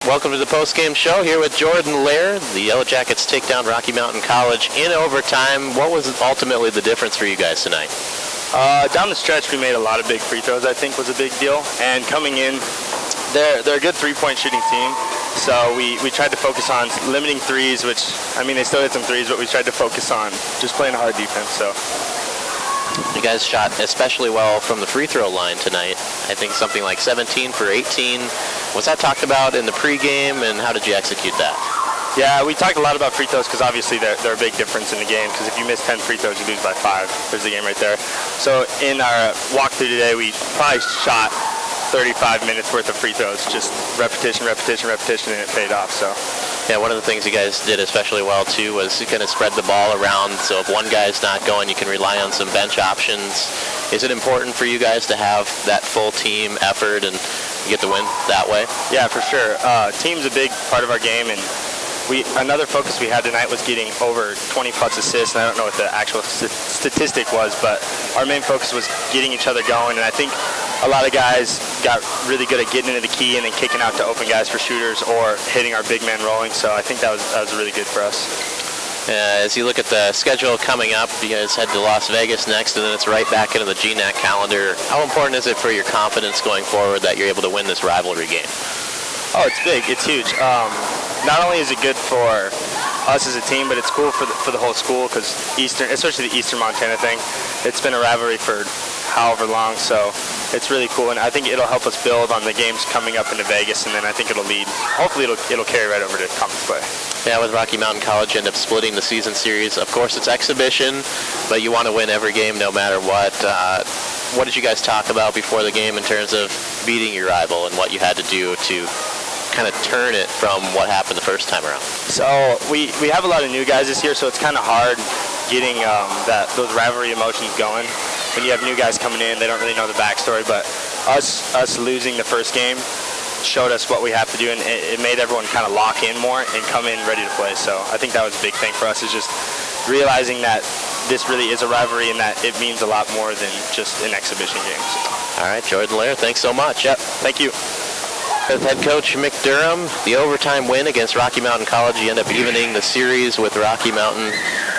Welcome to the Postgame show here with Jordan Lair. The Yellow Jackets take down Rocky Mountain College in overtime. What was ultimately the difference for you guys tonight? Down the stretch, we made a lot of big free throws, I think was a big deal. And coming in, they're a good three-point shooting team. So we tried to focus on limiting threes, which, I mean, they still hit some threes, but we tried to focus on just playing a hard defense. So you guys shot especially well from the free throw line tonight. I think something like 17 for 18. Was that talked about in the pregame, and how did you execute that? Yeah, we talked a lot about free throws because obviously they're a big difference in the game, because if you miss 10 free throws, you lose by 5. There's the game right there. So in our walkthrough today, we probably shot 35 minutes worth of free throws, just repetition, repetition, repetition, and it paid off. So yeah, one of the things you guys did especially well too was kind of spread the ball around, so if one guy's not going, you can rely on some bench options. Is it important for you guys to have that full team effort and get the win that way? Yeah, for sure. Team's a big part of our game, and another focus we had tonight was getting over 20 plus assists, and I don't know what the actual statistic was, but our main focus was getting each other going, and I think a lot of guys got really good at getting into the key and then kicking out to open guys for shooters or hitting our big man rolling, so I think that was really good for us. As you look at the schedule coming up, you guys head to Las Vegas next, and then it's right back into the GNAC calendar. How important is it for your confidence going forward that you're able to win this rivalry game? Oh, it's big. It's huge. Not only is it good for us as a team, but it's cool for the whole school, because especially the Eastern Montana thing, it's been a rivalry for however long, so it's really cool, and I think it'll help us build on the games coming up into Vegas, and then I think hopefully it'll carry right over to conference play. Yeah, with Rocky Mountain College, you end up splitting the season series. Of course, it's exhibition, but you want to win every game no matter what. What did you guys talk about before the game in terms of beating your rival and what you had to do to kind of turn it from what happened the first time around? So we have a lot of new guys this year, so it's kind of hard getting those rivalry emotions going. When you have new guys coming in, they don't really know the backstory, but us losing the first game showed us what we have to do, and it made everyone kind of lock in more and come in ready to play. So I think that was a big thing for us, is just realizing that this really is a rivalry and that it means a lot more than just an exhibition game. All right, Jordan Lair, thanks so much. Yep, thank you. With head coach Mick Durham, the overtime win against Rocky Mountain College, you end up evening the series with Rocky Mountain.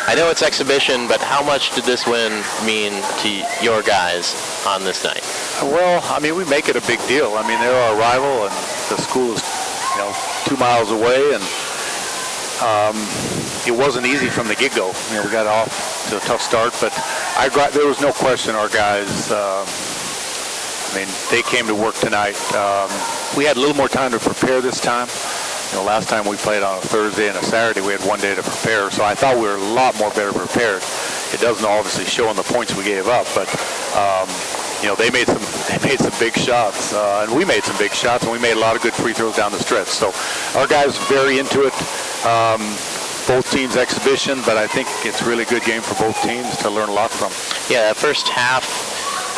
I know it's exhibition, but how much did this win mean to your guys on this night? Well, I mean, we make it a big deal. I mean, they're our rival, and the school is, 2 miles away, and it wasn't easy from the get-go. We got off to a tough start, but there was no question our guys. They came to work tonight. We had a little more time to prepare this time. Last time we played on a Thursday and a Saturday, we had one day to prepare, so I thought we were a lot more better prepared. It doesn't obviously show in the points we gave up, but they made some big shots, and we made some big shots, and we made a lot of good free throws down the stretch. So our guys are very into it. Both teams exhibition, but I think it's a really good game for both teams to learn a lot from. Yeah, first half,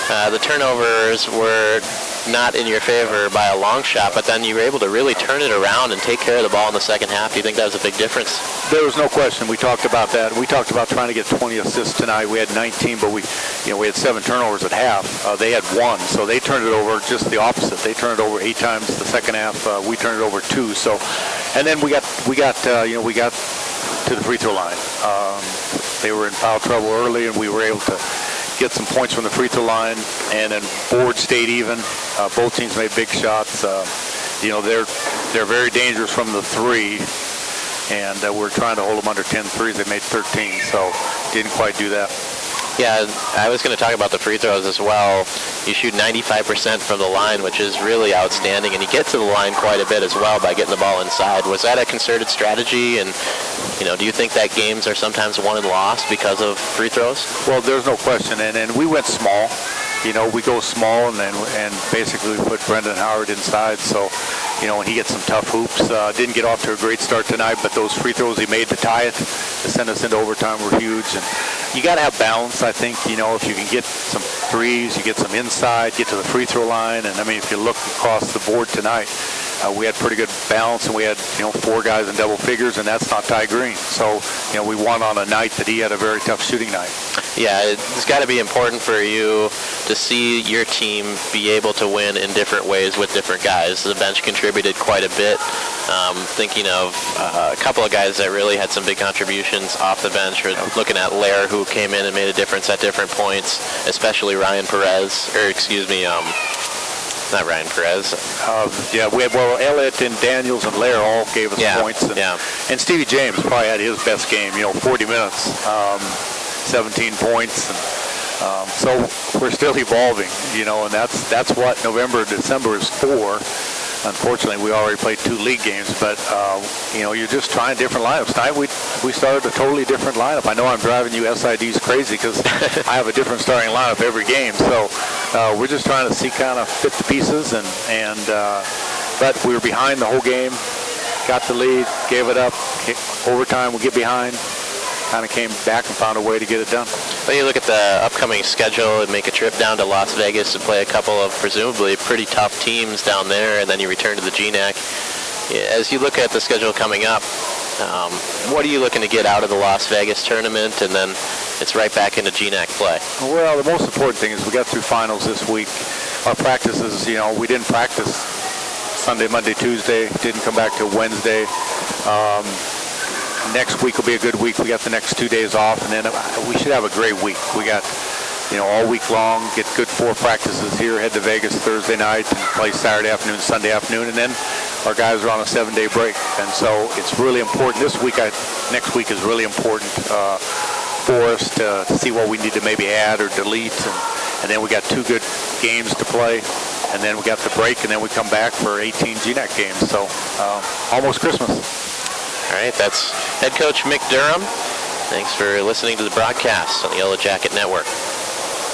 the turnovers were not in your favor by a long shot, but then you were able to really turn it around and take care of the ball in the second half. Do you think that was a big difference? There was no question. We talked about that. We talked about trying to get 20 assists tonight. We had 19, but we had 7 turnovers at half. They had 1, so they turned it over just the opposite. They turned it over 8 times the second half. We turned it over 2. So, and then we got to the free throw line. They were in foul trouble early, and we were able to get some points from the free throw line, and then board stayed even. Both teams made big shots. They're very dangerous from the 3, and we're trying to hold them under 10 threes. They made 13, so didn't quite do that. Yeah, I was going to talk about the free throws as well. You shoot 95% from the line, which is really outstanding, and you get to the line quite a bit as well by getting the ball inside. Was that a concerted strategy, and do you think that games are sometimes won and lost because of free throws? Well, there's no question, and we went small. We go small, and basically we put Brendan Howard inside, so and he gets some tough hoops. Didn't get off to a great start tonight, but those free throws he made to tie it, to send us into overtime, were huge. And you got to have balance, I think. If you can get some threes, you get some inside, get to the free throw line, and if you look across the board tonight, we had pretty good balance, and we had 4 guys in double figures, and that's not Ty Green. So we won on a night that he had a very tough shooting night. Yeah, it's got to be important for you to to see your team be able to win in different ways with different guys. The bench contributed quite a bit. Thinking of a couple of guys that really had some big contributions off the bench. Or looking at Lair, who came in and made a difference at different points, especially Ryan Perez, or excuse me, not Ryan Perez. Elliott and Daniels and Lair all gave us points. And Stevie James probably had his best game, 40 minutes, 17 points. And, so we're still evolving, and that's what November, December is for. Unfortunately, we already played 2 league games, but, you're just trying different lineups. Tonight, we started a totally different lineup. I know I'm driving you SIDs crazy because I have a different starting lineup every game. So we're just trying to see kind of fit the pieces. But we were behind the whole game, got the lead, gave it up. Overtime, we get behind. Kind of came back and found a way to get it done. Well, you look at the upcoming schedule and make a trip down to Las Vegas to play a couple of presumably pretty tough teams down there, and then you return to the GNAC. As you look at the schedule coming up, what are you looking to get out of the Las Vegas tournament, and then it's right back into GNAC play? Well, the most important thing is we got through finals this week. Our practices, we didn't practice Sunday, Monday, Tuesday, didn't come back till Wednesday. Next week will be a good week. We got the next 2 days off, and then we should have a great week. We got, all week long, get good 4 practices here, head to Vegas Thursday night, and play Saturday afternoon, Sunday afternoon, and then our guys are on a 7-day break. And so it's really important. Next week is really important for us to see what we need to maybe add or delete. And then we got 2 good games to play, and then we got the break, and then we come back for 18 GNAC games. So almost Christmas. All right, that's head coach Mick Durham. Thanks for listening to the broadcast on the Yellow Jacket Network.